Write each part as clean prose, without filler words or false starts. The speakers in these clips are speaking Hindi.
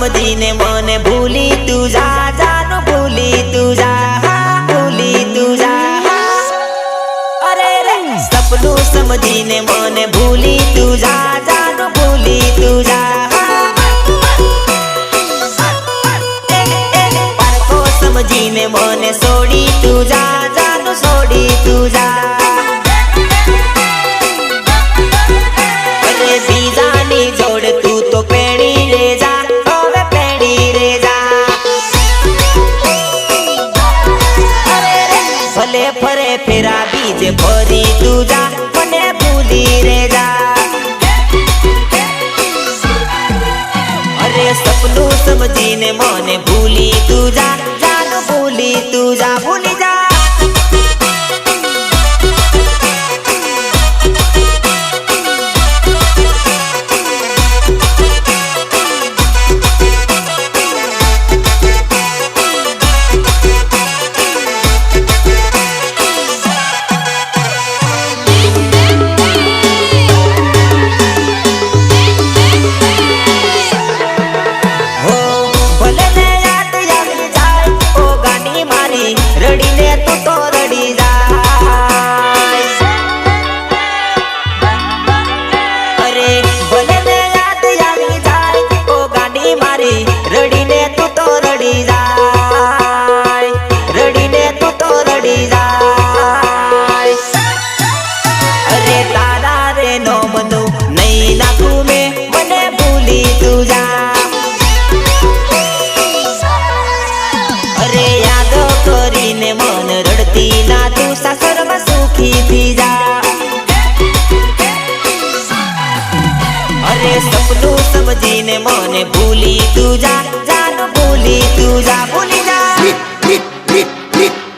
समझीने मने भूली तू जा जानू भूली तू जा भूली तू जा अरे रे सपनों समझीने मने भूली तू जा जानू भूली तू जा पारको समझीने मने सोड़ी तू जा जानू सोड़ी तू जा अरे बीजानी जोड़ तू तो पेड़ी रे जा होवे पेड़ी रे जा अरे रे भले फरे फेरा बीजे भरी तू जा मने भूली रे जा अरे सपनों समझीने मने भूली तू जा जानू भूली तू जा भूली जा सपनों समझीने मने भूली तू जा जानू भूली तू जा भूली जा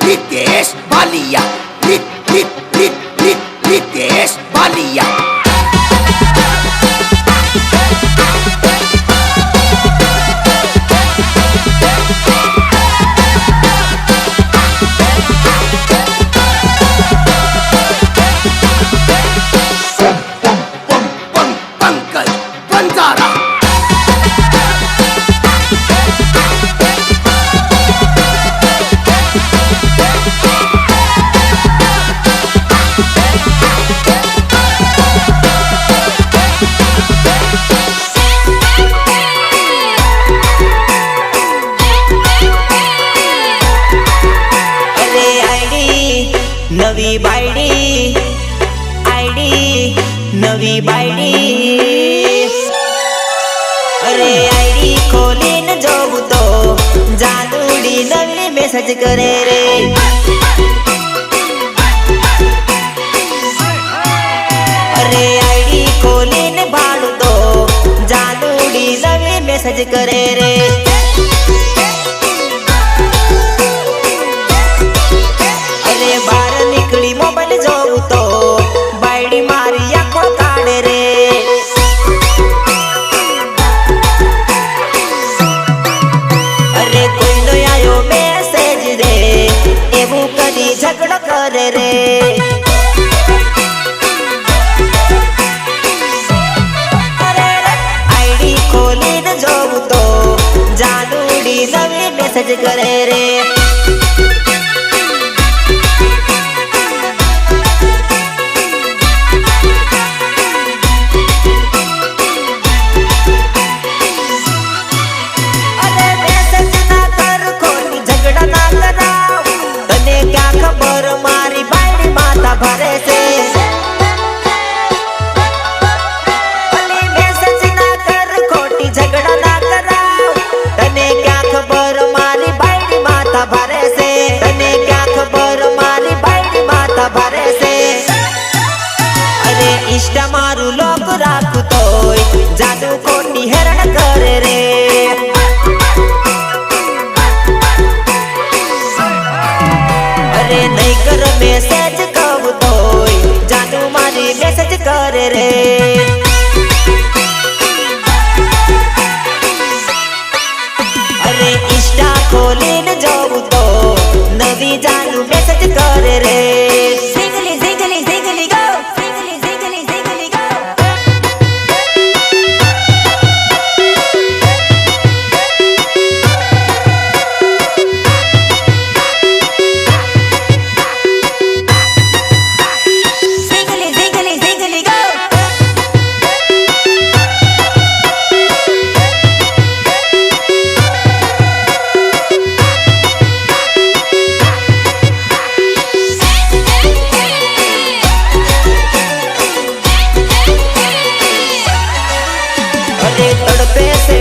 रितेश बालिया रितेश बालिया नवी बायडी आईडी नवी बायडी अरे आईडी खोलीन जोऊ तो जानूडी नवी मैसेज करे रे अरे आईडी खोलीन भाड़ू तो जानूडी नवी मैसेज करे रे मोबाइल जोऊ तो बायडी मारी आँखों काढ़े रे अरे कोई नो आयो मैसेज रे एवं कदी झगड़ा करे रे अरे आईडी खोली न जोऊ तो जानूडी नवी मैसेज करे रे इष्टा मारू लोक राखू तो जादू खोटी हेरण करे रे अरे नहीं कर मैसेज कहू तो जादू मारी मैसेज करे रे अरे इष्टा खोली न जाऊ तो नवी जानू मैसेज करे रे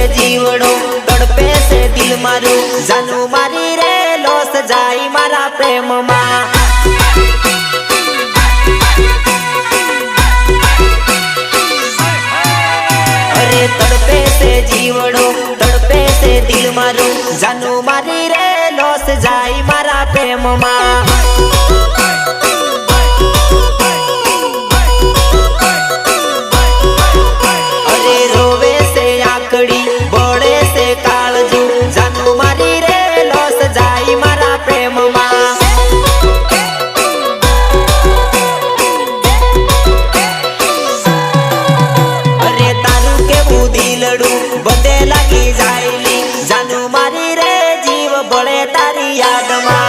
जीवड़ो तड़पे से दिल मारू जानू मारी रे लोस जाई मारा प्रेम मा अरे तड़पे से जीवड़ो तड़पे से दिल मारू जानू मारी रे लोस जाई मारा प्रेम मा बड़े से कालजू जानू मारी रे लोस जाई मारा प्रेम मा अरे तारू के बुद्धि लड़ू बदे लगी जायली जानू मारी रे जीव बड़े तारी याद मा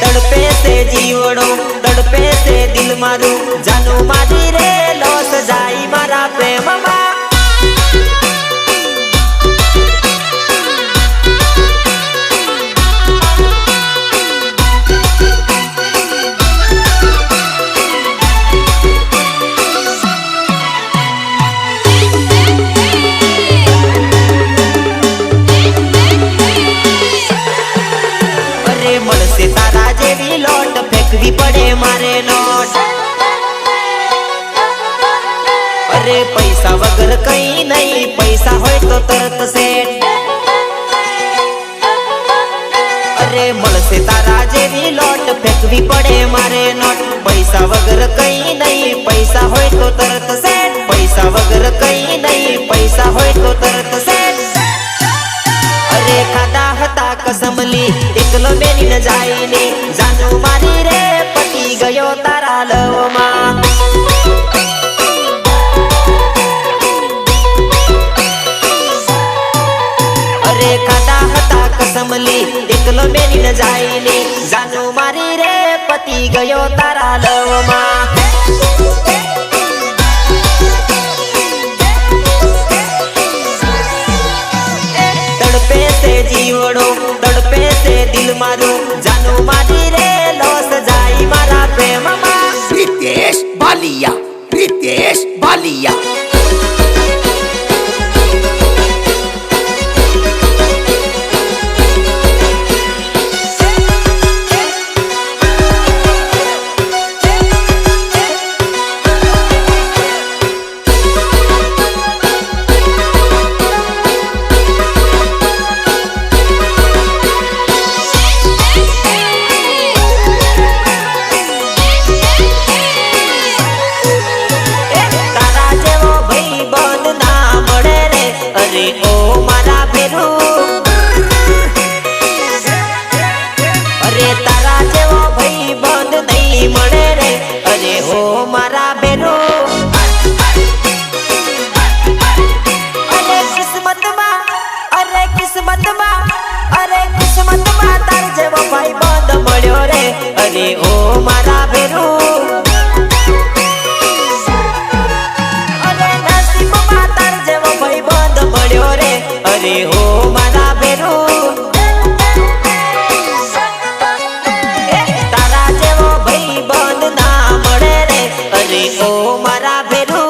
तड़पे से जीवड़ो तड़पे से दिल मारू जानू मारी रे लोस जाई मारा प्रेम मा अरे मळसे तारा जेवी लोट फेंकवी पड़े मारे नोट अरे पैसा वगर कहीं नहीं पैसा होय तो तरत सेठ अरे मळसे तारा जेवी लोट फेंकवी पड़े मारे नोट पैसा वगर कहीं नहीं पैसा होय तो तरत सेठ पैसा वगर कहीं नहीं पैसा होय तो तरत सेठ अरे खादा हता कसमली एकलो मेरी न जाईनी जानू मारी रे पटी गयो तारा लवमा अरे खादा हता कसमली एकलो मेरी न जाईनी जानू मारी रे पटी गयो तारा लवमा तड़पे से जीवड़ो तड़पे से दिल मारू जानू मारी रे लोस जाई मारा प्रेम मा रितेश बालिया रितेश बालिया अरे ओ मारा बेरू अरे तारा जेवो भाई बंद नहीं मळे रे अरे ओ मारा बेरू अरे किस्मत मा अरे किस्मत मा अरे किस्मत मा तार जेवो भाई बंद मळ्यो रे अरे ओ मारा बेरू अरे हो मारा बेरू तारा जेवो भाई बंद ना मळे रे अरे ओ मारा बेरू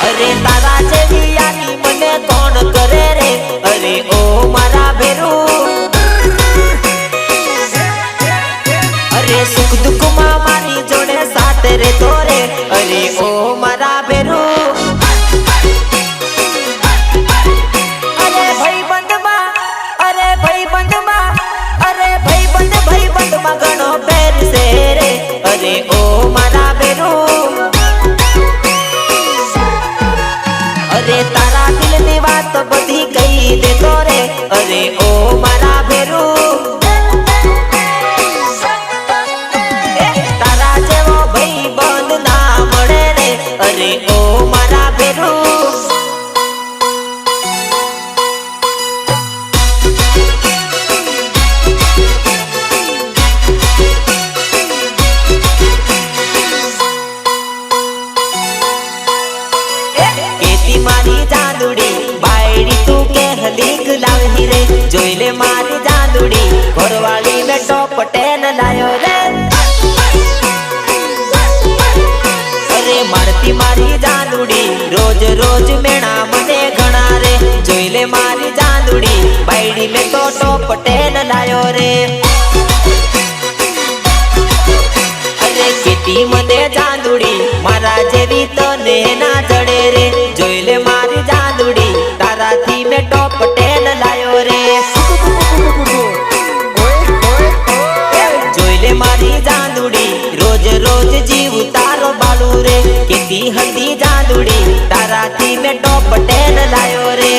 अरे तारा जेवी आनी मने कोण करे रे अरे ओ मारा बेरू अरे सुख दुख मा मारी जोड़े साथ रे तोरे अरे ओ मारा बेरू अरे भाई बंद मा अरे भाई बंद मा अरे भाई बंद मा घणो पैर से रे अरे ओ मारा बेरू अरे तारा दिल नी बात बधी कही दे तो रे अरे ओ मारा बेरू तारा जेवो भाई बंद ना मळे रे अरे ओ मारा भेरू केती मारी जादुड़ी बायड़ी तू के हलीक लावही रे जोइले मारी जादुड़ी घरवाली में टोपटेन लायो रे अरे मारती मारी जादुड़ी रोज रोज मेणा मने घना रे जोइले मारी जादुड़ी बायड़ी में तो टोपटेन लायो रे अरे केती मने जादुड़ी मारा जेवी तने ना जड़े रे जोइले मारी जादुड़ी तारा थी में टोपटेन लायो रे जोइले मारी जादुड़ी रोज रोज जीव तारो बालू रे केती हंदी जादुड़ी तारा थी में टोपटेन लायो रे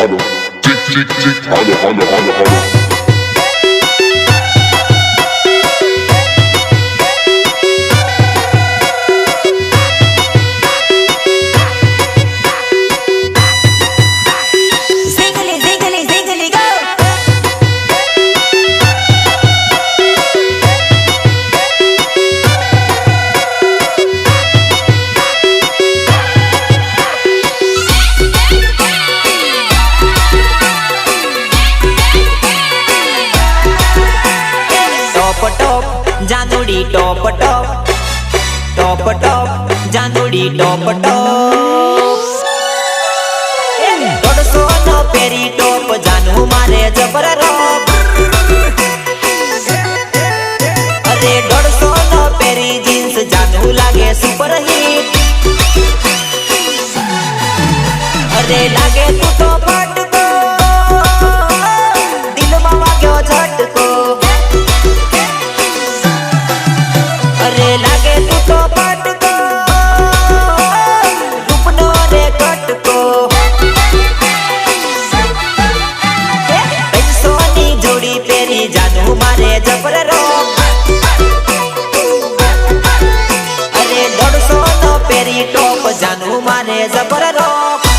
Hello. Tick, hello. Zingly, zingly, zingly, go! जानुड़ी टॉप टॉप टॉप टॉप जानुड़ी टॉप टॉप दोड़सो नो पेरी टॉप जानू मारे जबर रॉप अरे दोड़सो नो पेरी जींस जानू लागे सुपर हिट अरे लागे तू तो फटको दिल में वाग्यो झटको अरे लागे तू तो पटको रूपनो रे कटको सोनी जोड़ी पेरी जानू मारे जबर रोक अरे 150 नो पेरी टॉप जानू मारे जबर रोक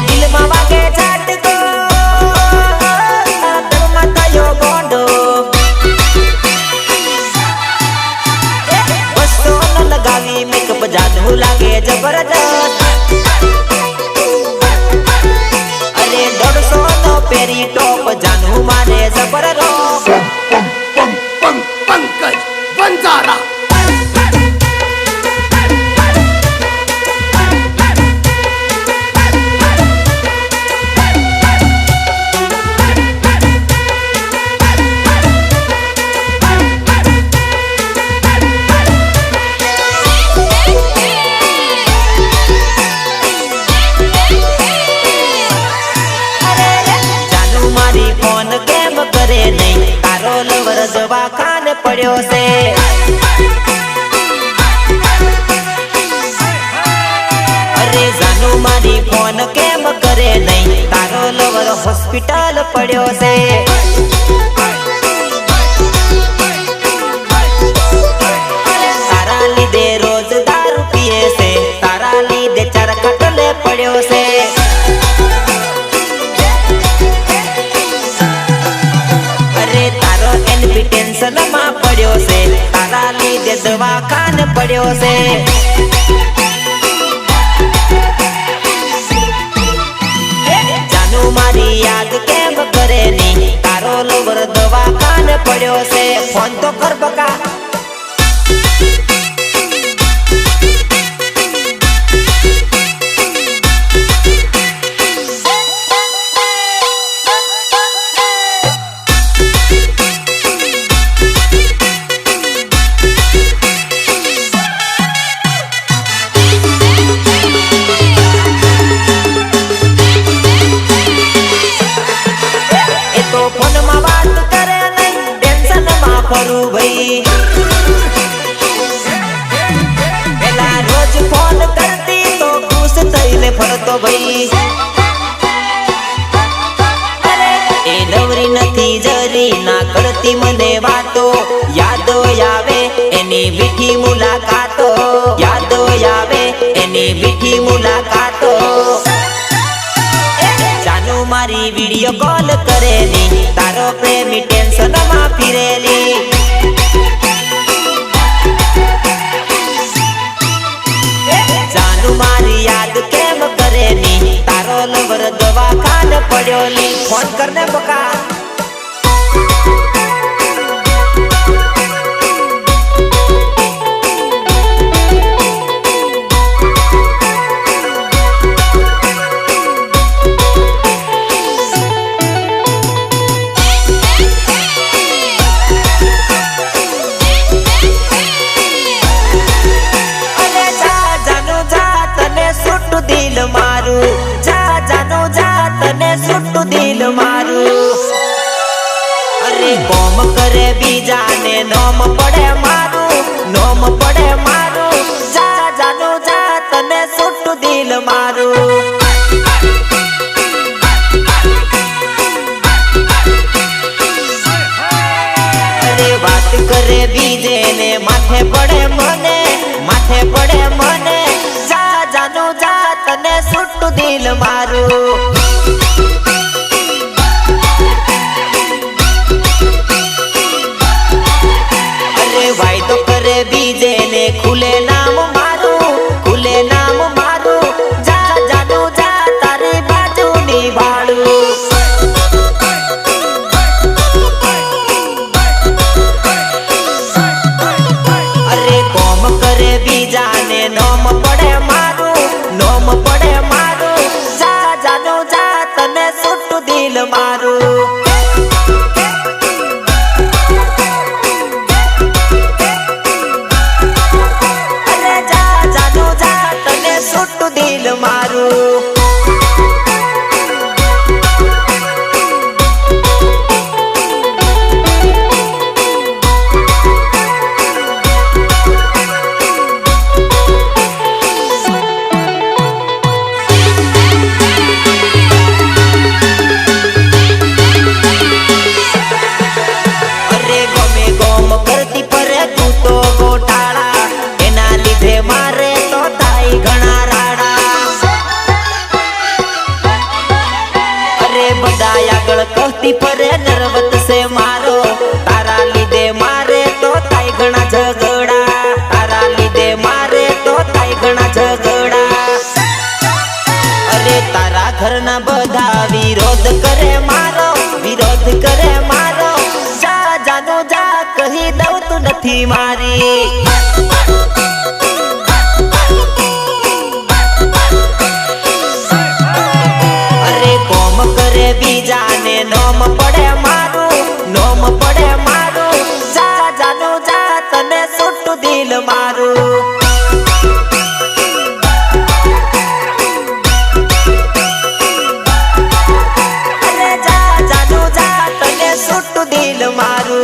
दिल में वागे झटको दिल में तयो गोंडो बसो न लगावी मेकअप जानू लागे जबरदस्त अरे 150 नो पेरी टॉप जानू मारे जबरदस्त पंकज बंजारा फोन केम करे नहीं तारो लवर दवाखान पड़ो से अरे जानू मारी फोन केम करे नहीं तारो लवर हॉस्पिटल पड़ो से तारा लीधे रोज दारू पिए से तारा लीधे चरखटले पड़ो से टेंशन में पड़ो से तारा लीधे दवाखान पड़ो से जानू मारी याद केम करे नी तारो लोवर दवाखान पड़ो से फोन तो कर बका વાત કરે નહીં ટેન્શન માં ફરું ભાઈ પેલા રોજ ફોન કરતી તો ખુશ થઈને ફરતો ભાઈ એ નવરી નથી જરી ના કરતી મને વાતો યાદો આવે એની મીઠી મુલાકાતો યાદો આવે એની મીઠી મુલાકાતો જાનુ મારી વિડિયો કોલ કરેલી તારો પ્રેમી ટેન્શન માં ફિરેલી જાનુ મારી યાદ કેમ કરેલી તારો લવર દવાખાને પડ્યો ની ફોન કરને બકા દિલ મારું જા જાનો જા તને સુટ્ટું દિલ મારું અરે કોમ કરે બીજાને નોમ પડે મારું જા જાનો જા તને સુટ્ટું દિલ મારું અરે વાત કરે બીજે ને માથે પડે મને જા જાનો જા તને સુટ્ટું દિલ મારું અરે વાયદો કરે બીજે ને ખુલે નામ મારું જા જાનો જા તારી બાજુ નિભાડું અરે કોમ કરે બીજાને નોમ પડે મારું જા જાનો જા તને સુટ્ટું દિલ મારું અરે જા જાનો જા તને સુટ્ટું દિલ મારું कहती परे नर्वत से मारो तारा लीधे मारे तो थाई घणा झगड़ा तारा लीधे मारे तो थाई घणा झगड़ा अरे तारा घरना बधा विरोध करे मारो जा जानो जा कही दઉં તું નથી મારી अरे कोम करे बीजाने नोम पड़े मारू जा जानो जा तने सुट्टुं दिल मारू अरे जा जानो जा तने सुट्टुं दिल मारू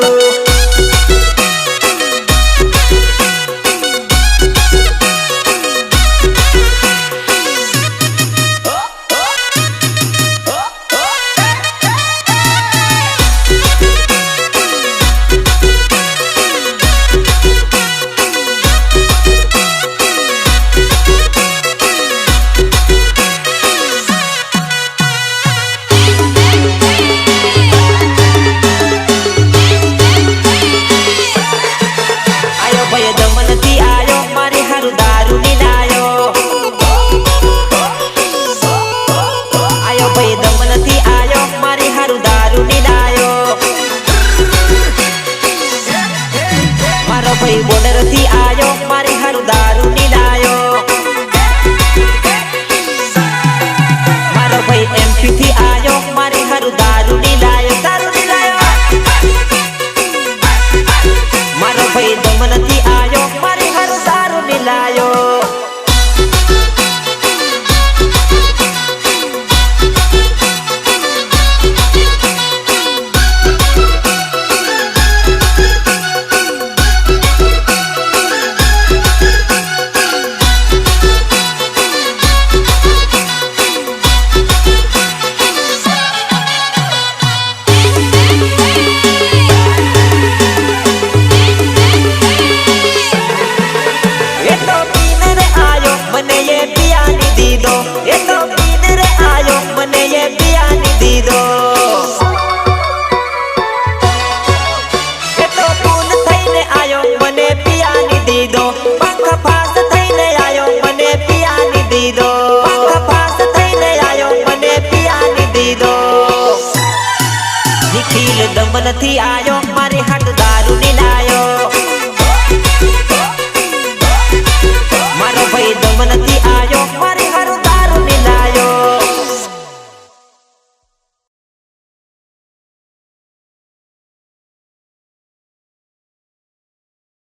થી આયો મારી હાટ